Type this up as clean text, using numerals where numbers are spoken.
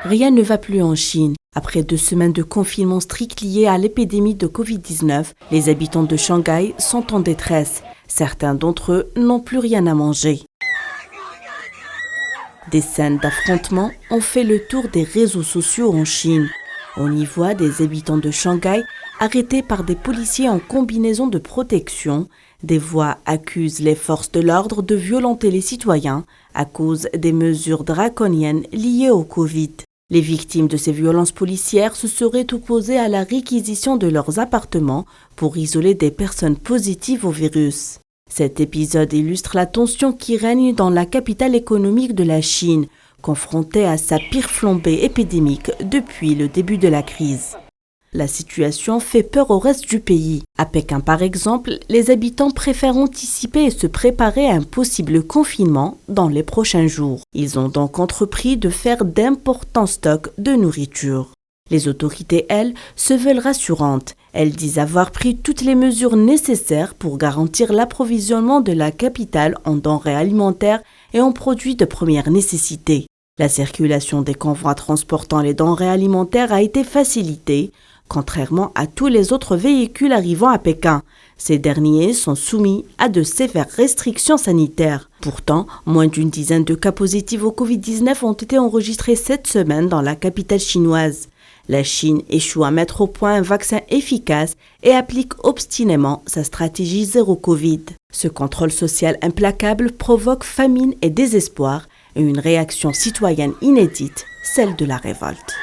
Rien ne va plus en Chine. Après 2 semaines de confinement strict lié à l'épidémie de Covid-19, les habitants de Shanghai sont en détresse. Certains d'entre eux n'ont plus rien à manger. Des scènes d'affrontements ont fait le tour des réseaux sociaux en Chine. On y voit des habitants de Shanghai arrêtés par des policiers en combinaison de protection. Des voix accusent les forces de l'ordre de violenter les citoyens à cause des mesures draconiennes liées au Covid. Les victimes de ces violences policières se seraient opposées à la réquisition de leurs appartements pour isoler des personnes positives au virus. Cet épisode illustre la tension qui règne dans la capitale économique de la Chine, confrontée à sa pire flambée épidémique depuis le début de la crise. La situation fait peur au reste du pays. À Pékin, par exemple, les habitants préfèrent anticiper et se préparer à un possible confinement dans les prochains jours. Ils ont donc entrepris de faire d'importants stocks de nourriture. Les autorités, elles, se veulent rassurantes. Elles disent avoir pris toutes les mesures nécessaires pour garantir l'approvisionnement de la capitale en denrées alimentaires et en produits de première nécessité. La circulation des convois transportant les denrées alimentaires a été facilitée, contrairement à tous les autres véhicules arrivant à Pékin. Ces derniers sont soumis à de sévères restrictions sanitaires. Pourtant, moins d'une dizaine de cas positifs au Covid-19 ont été enregistrés cette semaine dans la capitale chinoise. La Chine échoue à mettre au point un vaccin efficace et applique obstinément sa stratégie zéro Covid. Ce contrôle social implacable provoque famine et désespoir et une réaction citoyenne inédite, celle de la révolte.